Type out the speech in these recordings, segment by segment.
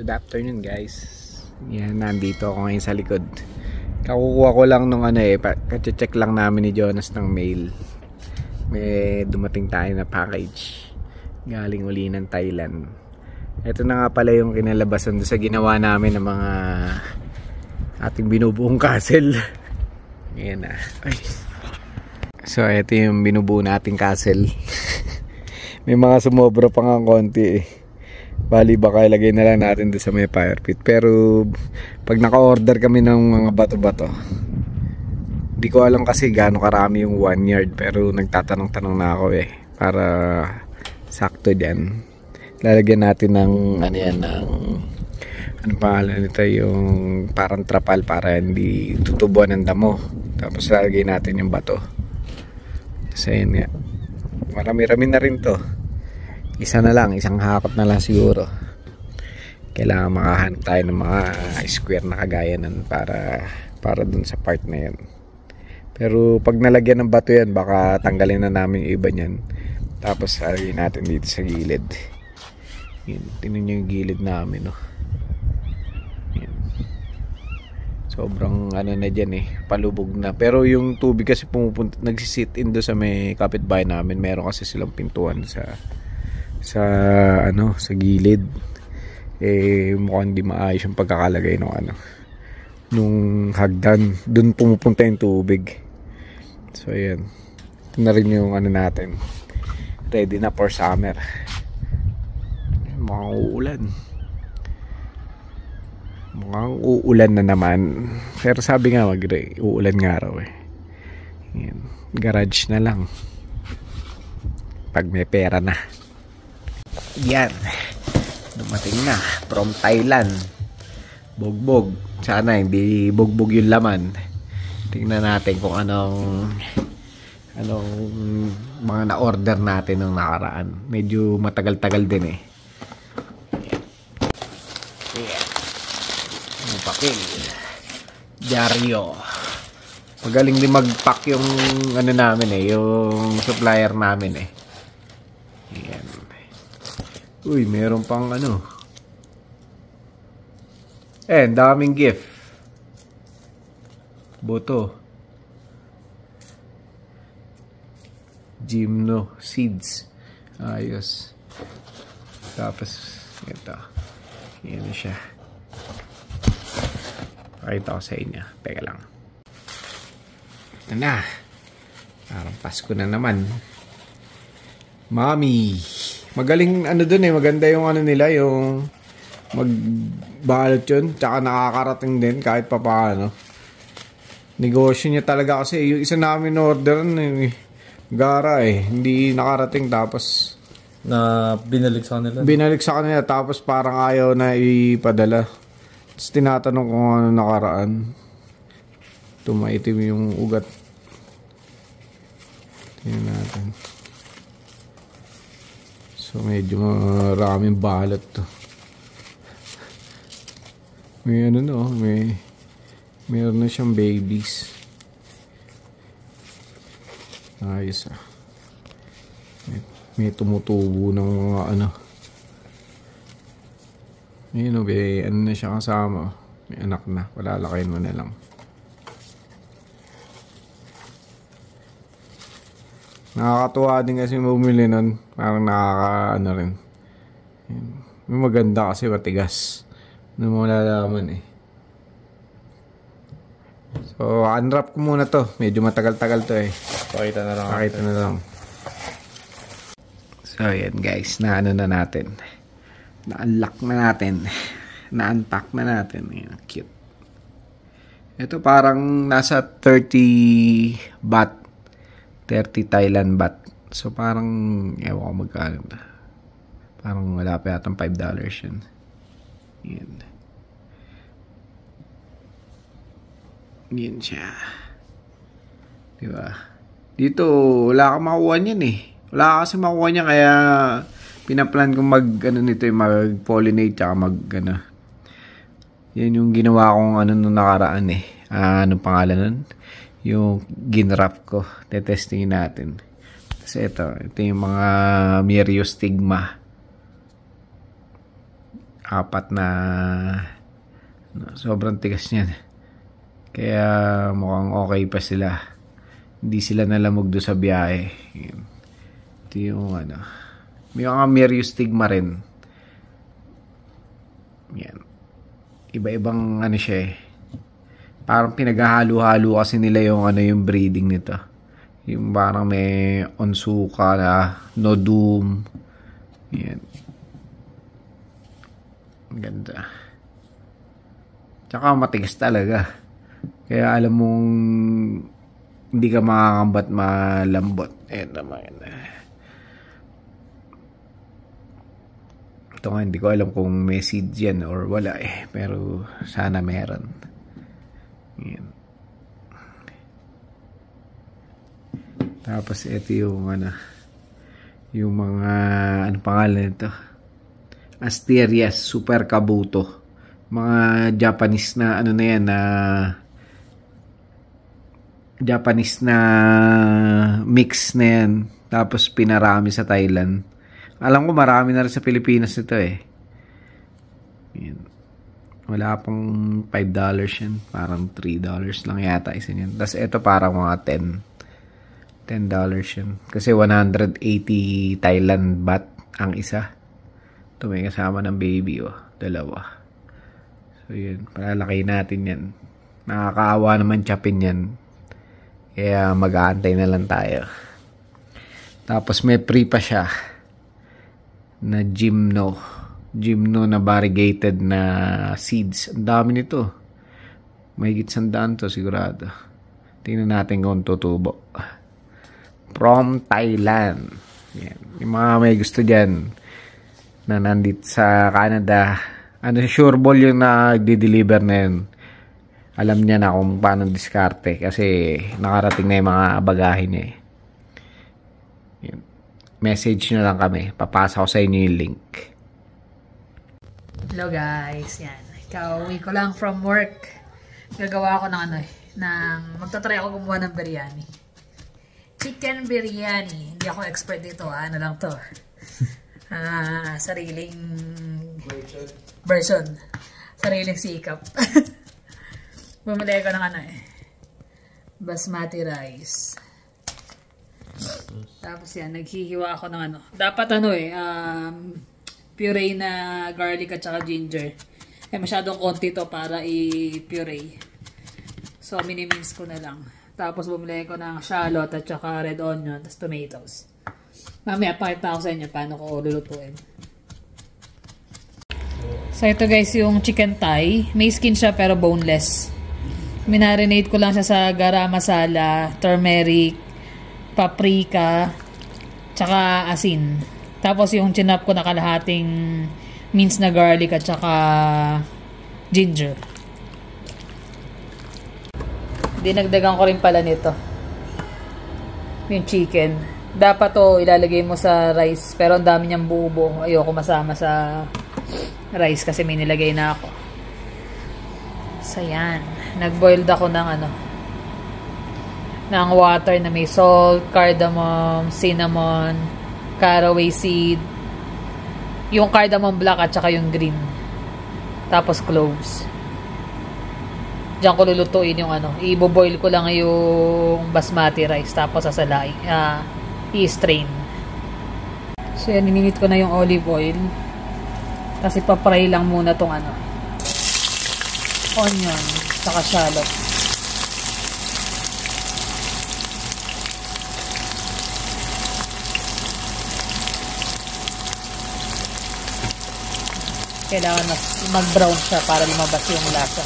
Good afternoon guys. Yan, nandito ako ngayon sa likod. Kakukuha ko lang nung check lang namin ni Jonas ng mail. May dumating tayo na package galing uli ng Thailand. Ito na nga pala yung kinalabasan sa ginawa namin ng mga ating binubuong castle. Yan na. So ito yung binubuo nating castle. May mga sumobra pa nga konti eh. Bali baka ilagay na lang natin doon sa may fire pit. Pero pag naka-order kami ng mga bato-bato, di ko alam kasi gaano karami yung 1 yard. Pero nagtatanong-tanong na ako eh, para sakto dyan. Lalagyan natin ng ano pangalan nito, yung parang trapal para hindi tutubuan ng damo. Tapos lalagay natin yung bato. So yun nga, marami-rami na rin to. Isa na lang, isang hakot na lang siguro. Kailangan makahanap tayo ng mga square na kagaya nun para dun sa part na yan. Pero pag nalagyan ng bato yan, baka tanggalin na namin yung iba nyan. Tapos alagyan natin dito sa gilid. Yan, tingnan nyo yung gilid namin, no? Yan. Sobrang na dyan eh, palubog na. Pero yung tubig kasi pumupunta, nagsisit in do sa may kapitbahay namin. Meron kasi silang pintuan sa gilid. Eh mukhang di maayos yung pagkakalagay nung hagdan. Doon pumupunta yung tubig. So ayan, ito na rin yung natin, ready na for summer. Mukhang uulan na naman. Pero sabi nga uulan nga raw eh. Ayan, garage na lang pag may pera na. Yan, dumating na from Thailand. Bogbog. Sana hindi bogbog yung laman. Tingnan natin kung anong mga na-order natin nung nakaraan. Medyo matagal-tagal din eh. Ayan. Yung pakil. Diaryo. Magaling din mag-pack yung namin eh, yung supplier namin eh. Ayan. Uy, meron pang daming gift. Boto. Gymno seeds. Ayos. Tapos ito. Yan na siya. Pakita ko sa inyo. Teka lang. Ito na. Parang Pasko na naman. Mommy. Magaling dun eh, maganda yung nila, yung magbalot yun, tsaka nakakarating din kahit papaano. Negosyo niya talaga kasi yung isa namin order gara eh, hindi nakarating, tapos na binalik sa kanila tapos parang ayaw na ipadala. Tapos tinatanong kung ano nakaraan. Tumaitim yung ugat. Tingnan natin. So medyo maraming balot to. May meron na siyang babies. Ayos ah. May tumutubo ng mga Ayun may na siya kasama. May anak na. Palalakayin mo na lang. Nakakatuwa din kasi bumili nun. Parang nakaka rin. May maganda kasi matigas. Ano mo malalaman eh. So unwrap ko muna to. Medyo matagal-tagal to eh. Pakita na lang. So yan guys, na natin. Na-unlock na natin. Na-unpack na natin. Ayan, cute. Ito parang nasa 30 baht. 30 Thailand baht. So parang ewan ko magkano. Parang wala pa yatang $5 yan. Yan. Yan siya. Diba? Dito wala kang makuha niyan eh. Wala kasi makuha niya, kaya pinaplan kong mag-pollinate tsaka yan yung ginawa kong nung nakaraan eh. Anong pangalan nun? Yung ginrap ko. Tetestingin natin. Kasi ito yung mga Myriostigma. 4 na sobrang tigas niyan. Kaya mukhang okay pa sila. Hindi sila nalamog do sa biyahe. Ito yung may mga myriostigma rin. Yan. Iba-ibang siya eh. Parang pinaghahalo-halo kasi nila yung breeding nito. Yung parang may Onsuka na Nodum. Yan. Ganda. Tsaka matigas talaga. Kaya alam mong hindi ka makakambat malambot. Ayan naman. Ito nga, hindi ko alam kung may seeds yan or wala eh. Pero sana meron. Ayan. Tapos ito yung yung mga pangalan nito? Asterias Super Kabuto. Mga Japanese na na yan na Japanese na mix na yan. Tapos pinarami sa Thailand. Alam ko marami na rin sa Pilipinas ito eh. Yan. Wala pang $5 yan. Parang $3 lang yata isa yan. Tapos ito parang mga $10 yan. Kasi 180 Thailand baht ang isa. Ito may kasama ng baby dalawa. So yun. Palalaki natin yan. Nakakaawa naman chapin yan. Kaya mag-aantay na lang tayo. Tapos may free pa siya na Gymno na variegated na seeds. Ang dami nito. Mahigit 100 to sigurado. Tingnan natin kung tutubo. From Thailand. Yan. Yung mga may gusto dyan na nandito sa Canada. Sure ball yung nagdi-deliver na yun. Alam niya na kung paano diskarte kasi nakarating na yung mga bagahe niya eh. Yan. Message nyo lang kami. Papasa ko sa inyo yung link. Hello guys. Yan. Kauwi ko lang from work. Gagawa ako ng magtatry ako gumawa ng biryani. Chicken biryani. Hindi ako expert dito. Ano lang to. Sariling version. Sariling sikap. Bumili ko ng basmati rice. Tapos yan, naghihiwa ako ng dapat puree na garlic at saka ginger. Masyadong konti to para i-puree. So, minimix ko na lang. Tapos bumili ko ng shallot at saka red onion, tapos tomatoes. Mamaya, pakita ko sa inyo paano ko lulutuin. So, ito guys, yung chicken thigh. May skin siya pero boneless. Minarinate ko lang siya sa garam masala, turmeric, paprika, tsaka asin. Tapos yung chinap ko na kalahating minced na garlic at tsaka ginger. Dinagdagan ko rin pala nito. Yung chicken. Dapat to ilalagay mo sa rice. Pero ang dami niyang buo-buo. Ayoko masama sa rice kasi may nilagay na ako. So yan. Nag-boiled ako ng water na may salt, cardamom, cinnamon, caraway seed, yung cardamom black at saka yung green. Tapos cloves. Diyan ko lulutuin yung i-boil ko lang yung basmati rice tapos sasalain, i-strain. So yan, ininit ko na yung olive oil. Kasi pa-fry lang muna tong onion, saka shallot. Kailangan mag-brown siya para lumabas yung lasa.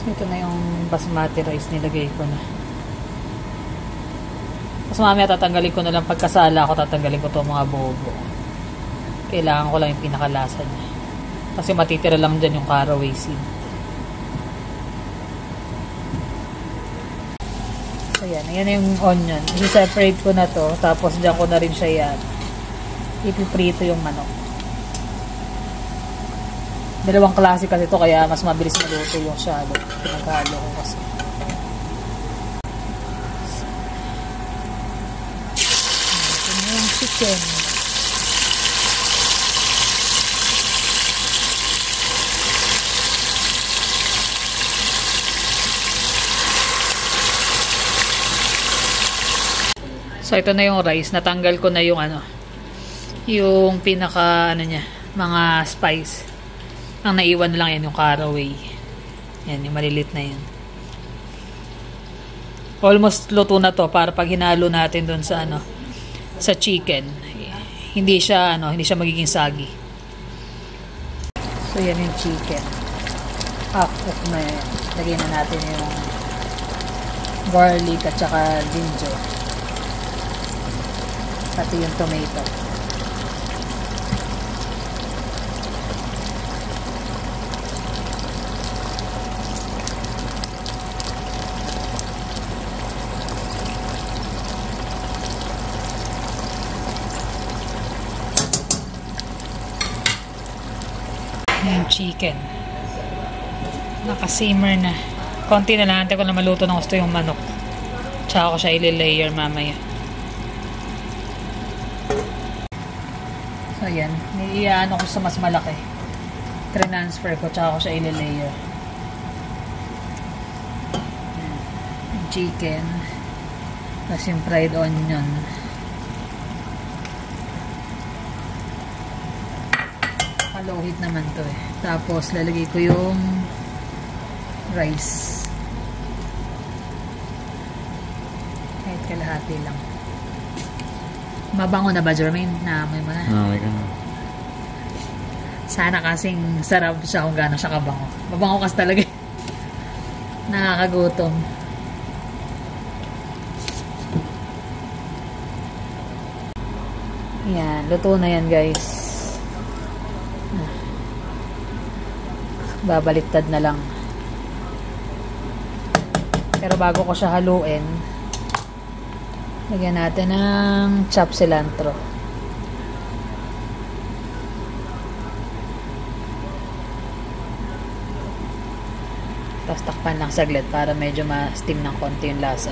So, ito na yung basmati rice, nilagay ko na. Tapos mamaya tatanggalin ko na lang pagkasala ako, tatanggalin ko itong mga bobo. Kailangan ko lang yung pinakalasa niya. Kasi matitira lang dyan yung caraway seed. So yan, ayan yung onion. I-separate ko na to, tapos dyan ko na rin siya yan. Ipiprito yung manok. Dalawang klase kasi ito kaya mas mabilis maluto yung shallot. Pinaghalo ko kasi. Ito yung chicken. So ito na yung rice, natanggal ko na yung ano, yung pinaka ano niya, mga spice. Ang naiwan na lang yan yung caraway. Yan, yung malilit na yan. Almost luto na to para pag hinalo natin doon sa ano, sa chicken. Hindi siya magiging sagi. So yan yung chicken. Half cook na yan. Lagyan na natin yung garlic at saka ginger. Pati yung tomato. Yung chicken. Naka-simmer na. Konti na lang. Antay ko na maluto ng gusto yung manok. Tsaka ko siya i-layer mamaya. So yan. Iyaano ko sa mas malaki. Transfer ko. Tsaka ko siya i-layer. Yung chicken. Tapos yung fried onion. Low heat naman to eh. Tapos lalagay ko yung rice. Kahit kalahati lang. Mabango na ba, Jermaine? Naamoy mo na? Naamoy ka na. Sana kasing sarap siya kung gano'n siya kabango. Mabango kasi talaga. Nakakagutom. Yan. Luto na yan, guys. Babaliktad na lang. Pero bago ko siya haluin, lagyan natin ng chopped cilantro. Tapos takpan lang saglit para medyo ma-steam ng konti yung lasa.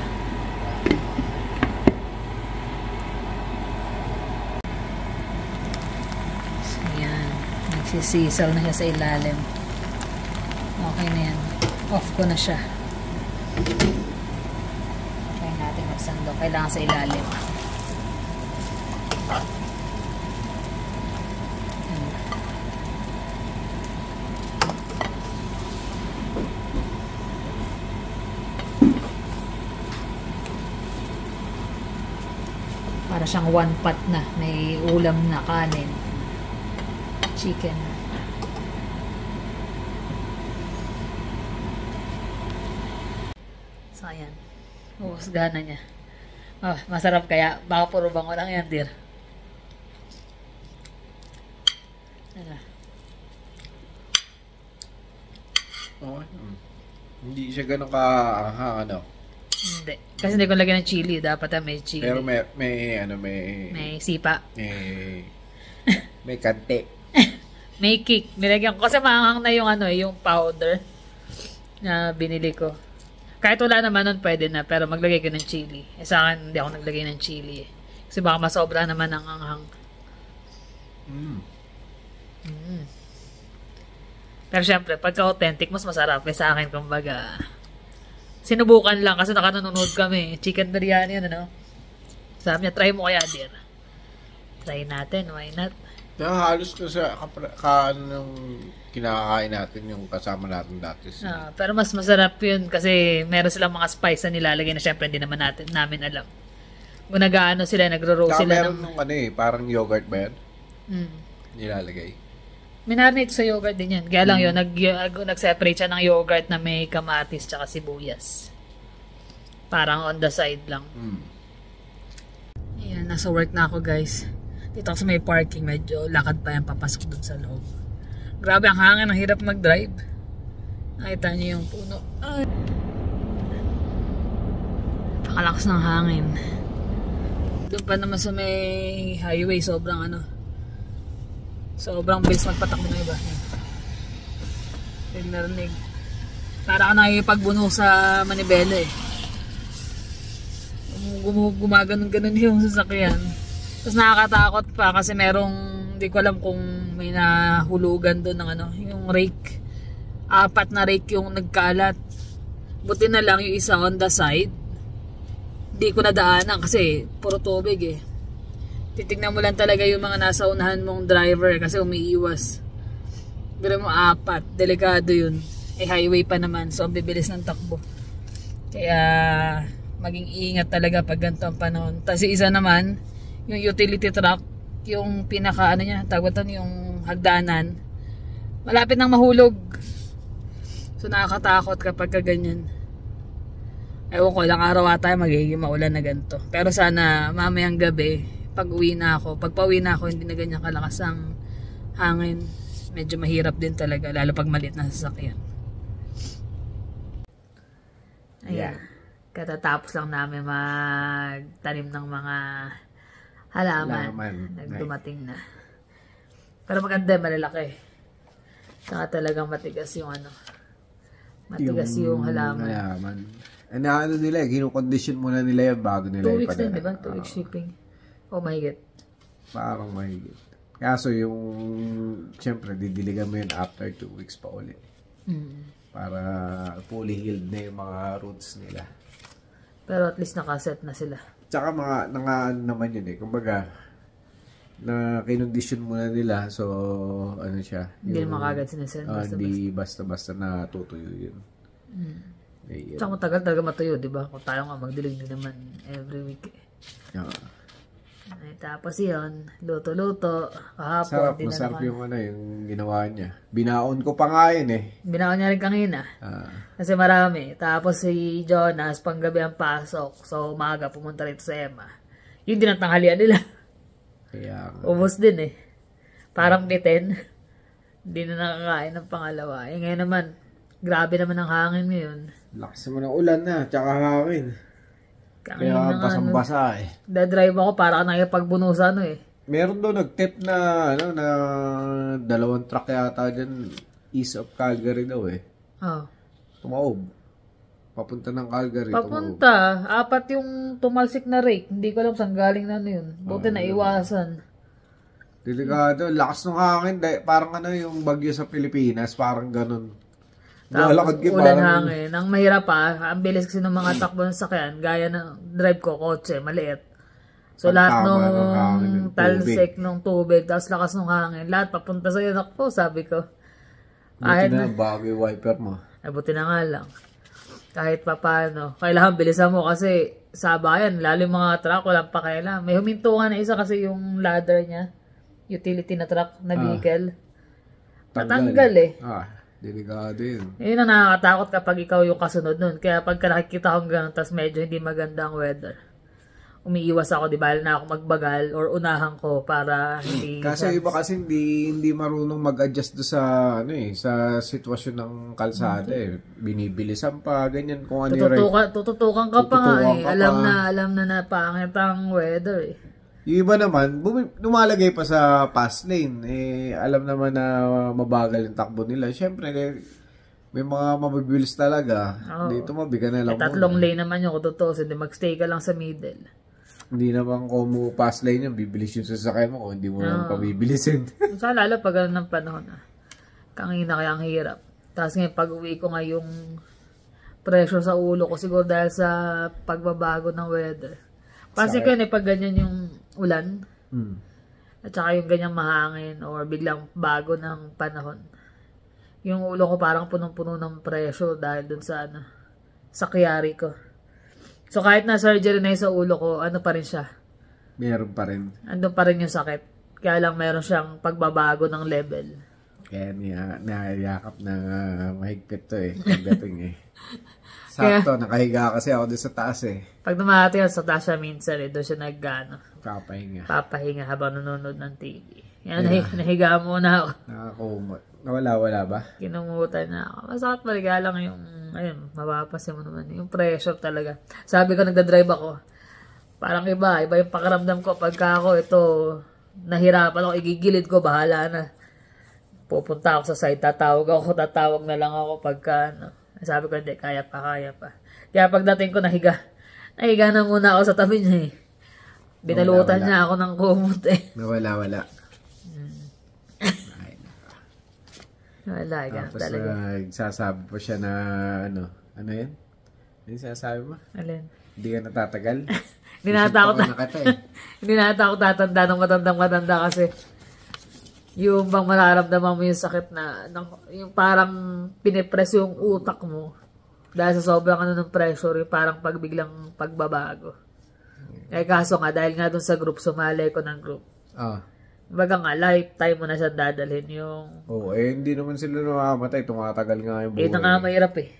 So yan, nagsisisaw na siya sa ilalim. Okay na yan. Off ko na siya. Try natin magsando. Kailangan sa ilalim. Para siyang one pot na. May ulam na kanin. Chicken. So, ayan. Uhusgahan na niya. Oh, masarap kaya. Baka puro bango lang yan, dear. Ano? Okay. Hindi siya ganun ka-anghang, ano? Hindi. Kasi hindi ko lagyan ng chili. Dapat may chili. Pero may sipa. May kante. May kick. Nilagyan ko. Kasi maanghang na yung yung powder na binili ko. Kahit wala naman nun, pwede na. Pero maglagay ko ng chili. Sa akin, hindi ako naglagay ng chili. Kasi baka masobra naman ang anghang. Pero syempre, pagka authentic, mas masarap. Kaya sa akin, kumbaga, sinubukan lang kasi nakanonood kami. Chicken biryani, Sabi niya, try mo kaya, dear. Try natin, why not? Halos ko sa kinakakain natin yung kasama natin dati. Pero mas masarap yun kasi meron silang mga spice na nilalagay na syempre hindi naman namin alam. Kung nag-ano sila, nagro-roast sila. Meron nung parang yogurt ba yan? Nilalagay. Minarinate sa yogurt din yan. Kaya lang yun, nag-separate siya ng yogurt na may kamatis tsaka sibuyas. Parang on the side lang. Ayan, nasa work na ako, guys. Dito ako sa may parking, medyo lakad pa yan papasok doon sa loob. Grabe ang hangin, ang hirap mag-drive. Nakita niyo yung puno. Ay. Pakalakas ng hangin. Doon pa naman sa may highway, sobrang bilis magpatakbo ng iba. Narinig. Para ka nakikipagbuno sa manibela eh. Gumaganon-ganon yung sasakyan. Tapos nakakatakot pa kasi merong hindi ko alam kung may nahulugan doon ng yung rake. 4 na rake yung nagkalat. Buti na lang yung isa on the side. di ko nadaanan kasi puro tubig eh. Titignan mo lang talaga yung mga nasa unahan mong driver kasi umiiwas. Pero mo 4, delikado yun. Eh highway pa naman, so ang bibilis ng takbo. Kaya maging ingat talaga pag ganito ang panahon. Tapos isa naman, yung utility truck, yung pinaka ano niya, tawag yung hagdanan, malapit nang mahulog. So nakakatakot kapag ganyan. Ewan ko, ilang araw ata magiging maulan na ganito. Pero sana mamayang gabi, pag uwi na ako, pag pauwi na ako, hindi na ganyan kalakas ang hangin. Medyo mahirap din talaga, lalo pag maliit na sasakyan. Ayan. Katatapos lang namin magtanim ng mga halaman. Nagdumating na. Pero maganda, malalaki. Saka talagang matigas yung ano. Matigas yung halaman. Ano nila, kinukondisyon muna nila yan bago nila 2 weeks din, di ba? 2 weeks shipping. Oh, mahigit. Parang mahigit. Kaso yung, siyempre, didiligan mo yun after 2 weeks pa ulit. Para fully healed na yung mga roots nila. Pero at least nakaset na sila. Tsaka naman yun eh. Kumbaga, na kinondisyon muna nila. So, ano siya. Hindi naman kagad sinesend. Hindi basta-basta na tutuyo yun. Tsaka matagal talaga matuyo, di ba? Kung tayo nga magdilig din naman every week eh. Ay, tapos yun, luto-luto. Kahapon, masarap yung yung ginawa niya. Binaon ko pa nga yun eh. Binaon niya rin kanina. Kasi marami. Tapos si Jonas, panggabi ang pasok. So umaga, pumunta rito sa Emma. Yung din ang tanghalian nila. Kaya ubos din eh. Parang bitin. Hindi na nakakain ng pangalawa. Eh ngayon naman, grabe naman ang hangin ngayon. Lakas mo ng ulan na, tsaka hangin. Kaya basang-basa eh. Da-drive ako para ka nakipagbunusan eh. Meron daw nag-tip na na 2 truck yata dyan east of Calgary daw eh. Tumaob. Papunta ng Calgary. Papunta. 4 yung tumalsik na rake. Hindi ko alam saan galing na yun. Buti na iwasan. Delikado. Lakas ng hangin. Parang yung bagyo sa Pilipinas. Parang ganun. Tapos ulan hangin. Ang mahirap ang bilis kasi ng mga takbo ng sakyan, gaya ng drive ko, kotse, maliit. So lahat ng talsik ng tubig, tapos lakas ng hangin, lahat papunta sa'yo. Nakpo, sabi ko. Buti na, bago yung wiper mo. Ay, buti na nga lang. Kahit pa paano. Kailangan bilisan mo kasi sa bayan, lalo yung mga truck, walang pakialam. May huminto nga na isa kasi yung ladder niya. Utility na truck na vehicle. Natanggal eh. Delikado yun. Yun ang nakakatakot kapag ikaw yung kasunod nun. Kaya pagka nakikita akong gano'n, tas medyo hindi maganda ang weather, umiiwas ako, di ba, na ako magbagal or unahan ko para hindi... Kasi iba kasi hindi marunong mag-adjust do sa, sa sitwasyon ng kalsada eh. Binibilisan pa, ganyan kung ano tututukan ka pa nga eh. Alam na pangit ang weather eh. Yung iba naman, lumalagay pa sa fast lane. Alam naman na mabagal yung takbo nila. Siyempre, may mga mabibilis talaga. Dito mabigan na lang. 3 lane naman yung totoo. Hindi magstay ka lang sa middle. Hindi naman kung fast lane yung bibilis yung sasakyan mo kung hindi mo naman pabibilisin. Saka lalo pag ganun ng panahon. Kangina kaya ang hirap. Tapos ngayon pag uwi ko nga yung pressure sa ulo ko siguro dahil sa pagbabago ng weather. Kasi ko pag ganyan yung ulan, at saka yung ganyang mahangin or biglang bago ng panahon, yung ulo ko parang punong-puno ng pressure dahil dun sa sa kiyari ko. So kahit na surgery na sa ulo ko, pa rin siya. Meron pa rin. Andun pa rin yung sakit. Kaya lang meron siyang pagbabago ng level. Kaya niyayakap na mahigpit to eh. Pagdating eh. Sakto, nakahiga kasi ako doon sa taas eh. Pag dumati ako sa taas siya minsan doon siya Papahinga habang nanonood ng TV. Yan, nahiga muna ako. Nakakumot. Nawala ba? Kinumutan na ako. Masakit paliga lang yung, mapapasin mo naman. Yung pressure talaga. Sabi ko, nagdadrive ako. Parang iba yung pakiramdam ko. Pagka ako nahirapan ako, igigilid ko, bahala na. Pupunta ako sa side, tatawag na lang ako pagka, Sabi ko, hindi, kaya pa. Kaya pagdating ko, nahiga na muna ako sa tabi niya eh. Binalutan niya ako ng kumot eh. Wala. Wala, ganun tapos talaga. Tapos sasabi po siya na, ano yan? Yung sinasabi mo? Alin? Hindi ka natatagal? Hindi natatakot na kita eh. Hindi natatakot tatanda ng matandang-matanda kasi yung bang mararamdaman mo yung sakit na yung parang pinipress yung utak mo dahil sa sobrang ng pressure, yung parang pagbiglang pagbabago. Kaso nga, dahil nga dun sa group, sumali ko ng group. Baga nga, lifetime mo na siya dadalhin yung... hindi naman sila namamatay. Tumatagal nga yung buhay. Na nga mahirap eh.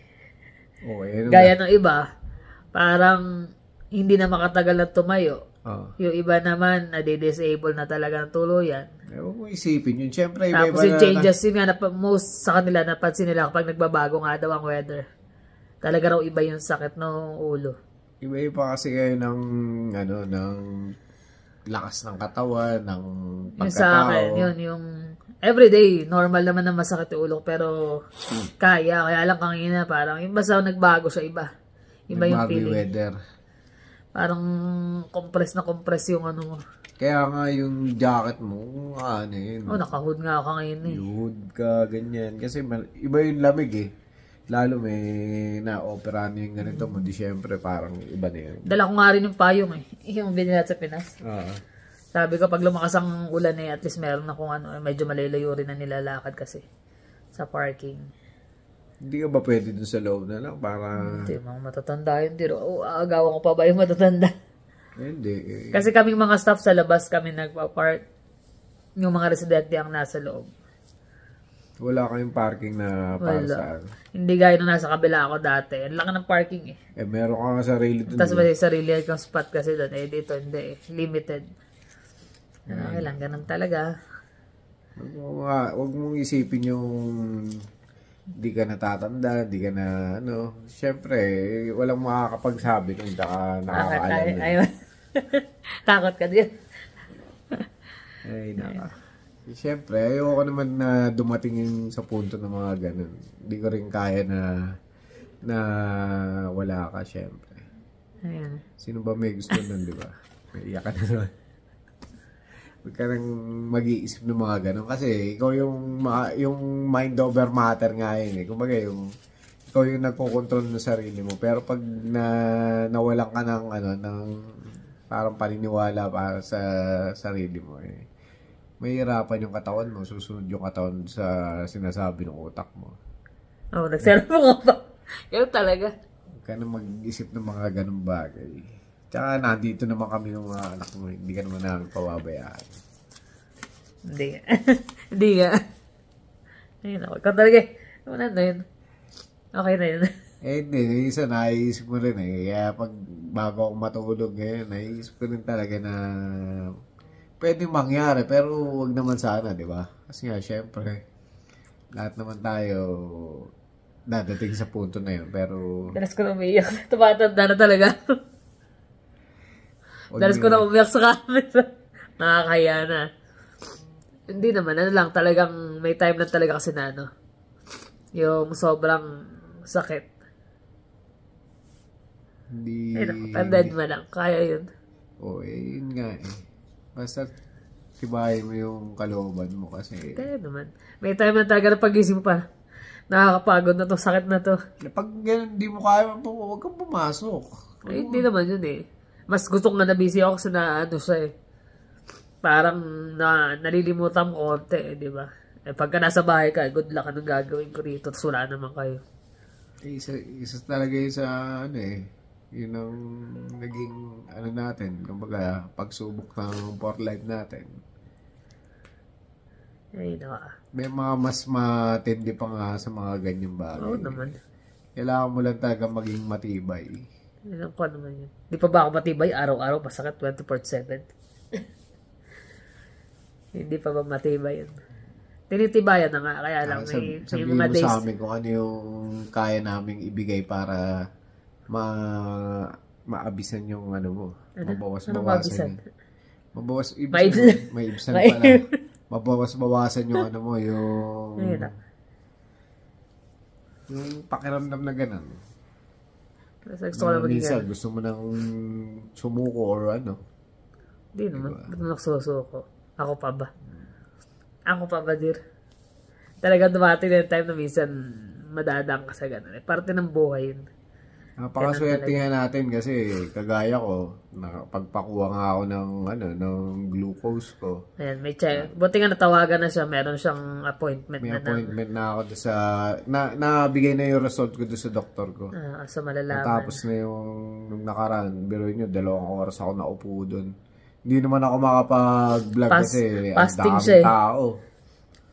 Ano Gaya ng iba, parang hindi na makatagal na tumayo. Yung iba naman, nadi-disable na talaga ng tuluyan. Huwag mo isipin yun. Siyempre, iba-iba tapos yung changes, yun nga, most sa kanila, napansin nila kapag nagbabago nga daw ang weather. Talaga raw iba yung sakit ng ulo. Iba-iba kasi kayo ng lakas ng katawan, ng pagkatao. Yung sa akin, yun, yung everyday, normal naman na masakit yung ulo, pero kaya lang kanina, parang yung basta nagbago sa iba. Iba yung feeling. Weather. Parang compress yung ano mo. Kaya nga yung jacket mo, yun. Nakahood nga ako ngayon eh. Hood ka, ganyan. Kasi iba yung lamig eh. Lalo may na-operahan yung ganito mo. Di syempre parang iba na yun. Dala ko nga rin yung payong eh. Yung binila sa Pinas. Sabi ko pag lumakas ang ulan at least meron na kung medyo malalayo rin na nilalakad kasi sa parking. Hindi ka ba pwede dun sa loob na lang para... Hindi, mga matatanda yun. Agawan ko pa ba yung matatanda? Hindi. Kasi kaming mga staff sa labas kami nagpa-park. Yung mga residente ang nasa loob. Wala kayong parking na para saan? Hindi gaya nung nasa kabila ako dati. Ang laki ng parking eh. Meron ka nga sarili dun. Tapos may sarili kang spot kasi dun. Dito hindi eh. Limited. Okay lang, ganun talaga. Huwag mong isipin yung di ka natatanda, di ka na Siyempre, walang makakapagsabi kung hindi ka nakakaalam. Ayun. Takot ka din. Siyempre, ayoko naman na dumating yung sa punto ng mga ganun. Hindi ko rin kaya na wala ka, siyempre. Ayan. Sino ba may gusto nun, di ba? May iyak ka na naman. Huwag ka nang mag-iisip ng mga ganun. Kasi ikaw yung mind over matter nga yun eh. Kumbaga ikaw yung nagkocontrol ng sarili mo. Pero pag nawalan ka ng parang paniniwala para sa sarili mo eh. Mahirapan yung katawan mo. Susunod yung katawan sa sinasabi ng utak mo. Nagservo ko pa. Yan talaga. Huwag ka nang mag-isip ng mga ganung bagay. Tsaka nandito naman kami ng mga anak mo. Hindi ka naman namin pababayaan. Hindi nga. Hindi nga. Ayun ako. Ikaw talaga eh. Wala na yun. Okay na yun. Hindi. Isa naisip mo rin eh. Kaya pag bago ako matulog ngayon, naisip ko rin talaga na pwedeng mangyari. Pero wag naman sana, di ba? Kasi nga, syempre, lahat naman tayo dadating sa punto na yun. Pero... Dalas ko na umiiyak. Tumatanda na talaga. Dalas ko na umiyak sa camera. Nakakaya na. Hindi naman. Lang. Talagang may time lang talaga kasi na yung sobrang sakit. Hindi... Tandaan mo lang. Kaya yun. Yun nga eh. Basta tibayin mo yung kalooban mo kasi... Kaya naman. May time na talaga na pag-isip mo pa. Nakakapagod na to. Sakit na to. Pag ganun, di mo kaya, huwag kang pumasok. Hindi naman yun eh. Mas gusto ko nga na busy ako kasi siya eh. Parang nalilimutan mo konti eh, di ba? Pagka nasa bahay ka, good luck anong gagawin ko rito, tapos wala naman kayo. Isa talaga yung sa yun ang naging natin, kumbaga pagsubok ng for life natin. Ay, naka. May mga mas matindi pa nga sa mga ganyang bagay. Oo naman. Kailangan mo lang talaga maging matibay. Alam ko naman yun. Di pa ba ako matibay? Araw-araw masakit 24/7. Hindi pa ba matibay yun? Tinitibayan na nga. Kaya lang may mga days. Sabihin mo sa amin kung ano yung kaya naming ibigay para maabisan yung mo. Mabawas-bawasan. May ibsan pala. Mabawas-bawasan yung mo, yung pakiramdam na ganun. Minsan, gusto mo nang sumuko or Hindi naman. Ba't mo nagsusuko? Ako pa ba? Ako pa ba, dear? Talagang dumating na yung time na minsan madadang ka sa gano'n. Parte ng buhay yun. Napakaswerte nga natin kasi kagaya ko, nakapagpakuha nga ako ng glucose ko. Ayan, may check. Buti nga natawagan na siya, meron siyang appointment may na. May appointment na ako sa, nabigay na yung result ko doon sa doktor ko. So malalaman. Tapos na yung nung nakaraan, biruin nyo, 2 oras ako naupo doon. Hindi naman ako makapag-vlog kasi ang daming tao.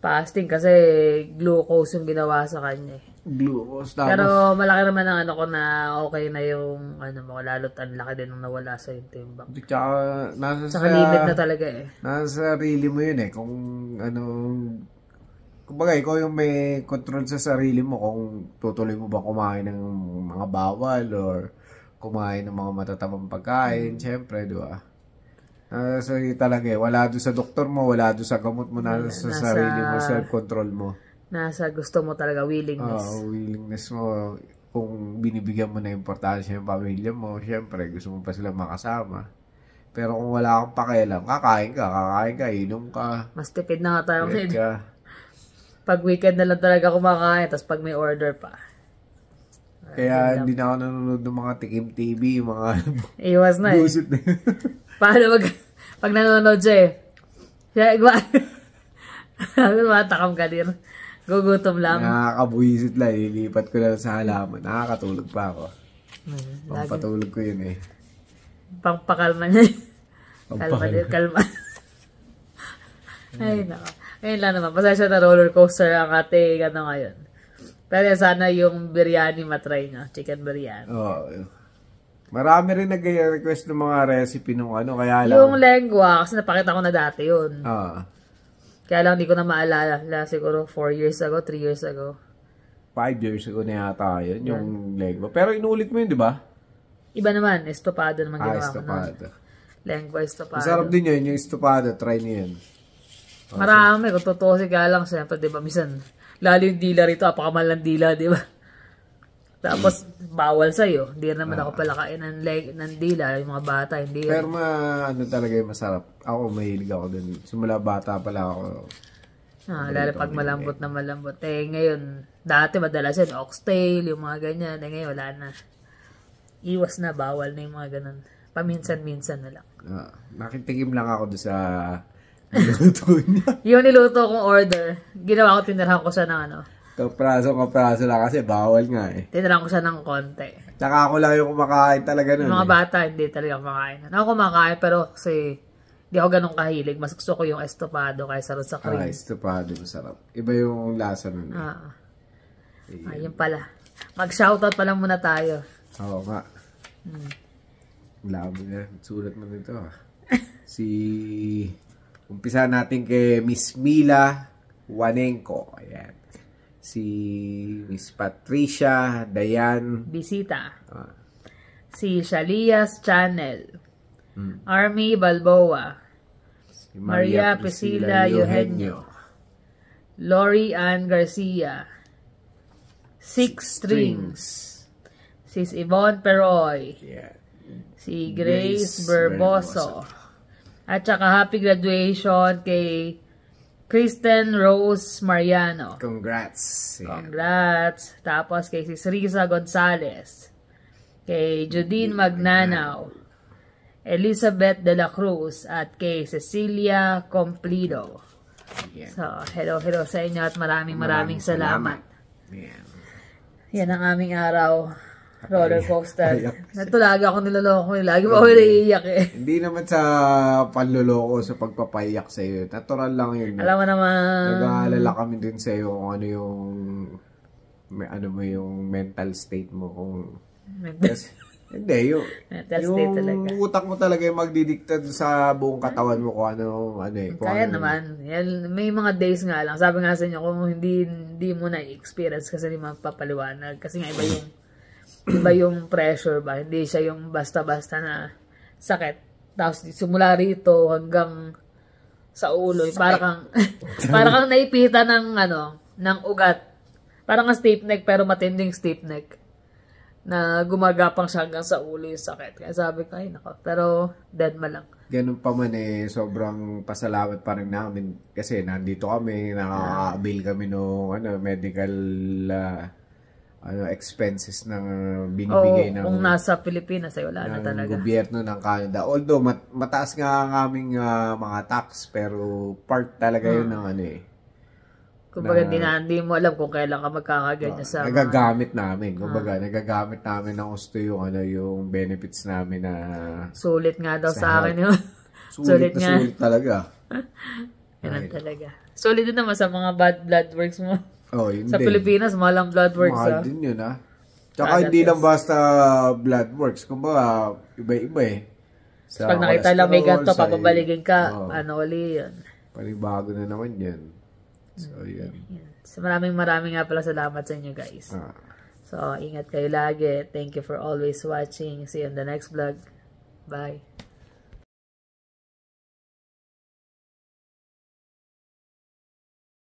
Fasting kasi glucose yung ginawa sa kanya. Glucose. Pero malaki naman ang ko na okay na yung mo, lalo't ang laki din nung nawala sa yung timbang. Tsaka limit na talaga Nasa sarili mo yun kung kumbaga ikaw yung may control sa sarili mo kung tutuloy mo ba kumain ng mga bawal or kumain ng mga matatamang pagkain. Siyempre, di ba? So, talaga wala doon sa doktor mo, wala doon sa gamot mo, nasa sarili mo, self-control mo. Nasa gusto mo talaga, willingness. Willingness mo. Kung binibigyan mo na importansya yung pamilya mo, syempre, gusto mo pa sila makasama. Pero kung wala kang pakialam, kakain ka, inom ka. Mas tipid na nga tayo. Pag weekend na lang talaga kumakain, tapos pag may order pa. Kaya hindi na ako nanonood ng mga Tikim TV, mga iwas na busit na paano pag nanonood siya siya matakam ka din. Gugutom lang. Nakakabuisit lang. Lilipat ko lang sa halaman. Nakakatulog pa ako. Pampatulog ko yun Pangpakalma niya. Kalma. Ay, nako. Ngayon lang naman. Pasensya na roller coaster ang ating ngayon. Pero sana yung biryani matry nyo. Chicken biryani. Marami rin nag-request ng mga recipe nung kaya lang. Yung lengua, kasi napakita ko na dati yun. Kaya lang hindi ko na maalala. Siguro 4 years ago, 3 years ago. 5 years ago na yata yun, yung lengua. Pero inulit mo yun, di ba? Iba naman. Estopado naman ginawa ko nun. Lengua estopado. Masarap din yun, yung estopado. Try niyo yun. Marami. Kung totoo kaya lang, siyempre, di ba, minsan, lalo yung dila rito, apakamahal ng dila, di ba? Tapos, bawal sa'yo. Hindi naman ako palakain ng dila. Yung mga bata, hindi. Pero talaga yung masarap. Ako, mahilig ako dun. Simula bata pala ako. Lalo pag malambot na malambot. Ngayon, dati madalas yun, oxtail, yung mga ganyan. Ngayon, wala na. Iwas na, bawal na yung mga ganun. Paminsan-minsan na lang. Nakitikim lang ako doon sa niluto niya. Yung niluto kong order, ginawa ko, tinirahan ko siya ng kapraso lang kasi bawal nga Tinirahan ko siya ng konti. Tsaka ako lang yung kumakain talaga nun. Mga bata, hindi talaga kumakain. Ako kumakain, pero kasi hindi ako ganun kahilig. Mas gusto ko yung estopado kaysa rin sa cream. Estopado, masarap. Iba yung lasa nun. Ayun pala. Mag-shoutout pa lang muna tayo. Oo nga. Labo na. Sulat mo nito umpisa natin kay Miss Mila Wanenko. Ayan. Si Miss Patricia Dayan Bisita. Si Shalias Channel. Army Balboa. Si Maria Priscilla Eugenio. Lori Ann Garcia. Six Strings. Sis Yvonne Peroy. Si Grace Berboso. At saka happy graduation kay Kristen Rose Mariano. Congrats. Congrats. Tapos kay Sis Riza Gonzalez. Kay Judine Magnanaw. Elizabeth de la Cruz. At kay Cecilia Complido. So, hello sa inyo at maraming salamat. Yan ang aming araw. Roller coaster. Ito lagi ako niloloko. Lagi mo ako naiiyak Hindi naman sa panloloko sa pagpapaiyak sa iyo. Natural lang yun. Alam mo naman. Nag-aalala kami din sa iyo kung ano yung mental state mo. Hindi, yung utak mo talaga yung magdidikta sa buong katawan mo kung ano kaya naman. May mga days nga lang. Sabi nga sa inyo, kung hindi mo na-experience kasi hindi magpapaliwanag. Kasi nga iba yung pressure ba? Hindi siya yung basta-basta na sakit. Tapos simula rito hanggang sa ulo. Para kang naipita ng ugat. Parang ang stiff neck pero matinding stiff neck. Na gumagapang siya hanggang sa ulo yung sakit. Kaya sabi ko, ay nako. Pero dead ma lang. Ganun pa man sobrang pasalamat pa rin namin. Kasi nandito kami, nakaka-avail kami ng medical expenses ng binibigay ng kung nasa Pilipinas ay wala na talaga. Gobyerno ng Canada. Although mataas nga ang aming mga tax, pero part talaga yun ng ano eh. Kumbaga hindi mo alam kung kailan ka magkakaganyan sa nagagamit namin. Kumbaga nagagamit namin ng gusto yung yung benefits namin na sulit nga daw sa akin yun. Sulit nga. Sulit talaga. Ganun talaga. Sulit din naman sa mga bad blood works mo. Yun sa din. Pilipinas, mahal ang blood works. Mahal din yun, ha? Tsaka hindi lang basta blood works. Kumbaga, iba-iba eh. Pag nakita lang may ganito, papabaligin ka, uli yun. Panibago na naman yan. So, yun. So, maraming nga pala salamat sa inyo, guys. So, ingat kayo lagi. Thank you for always watching. See you in the next vlog. Bye.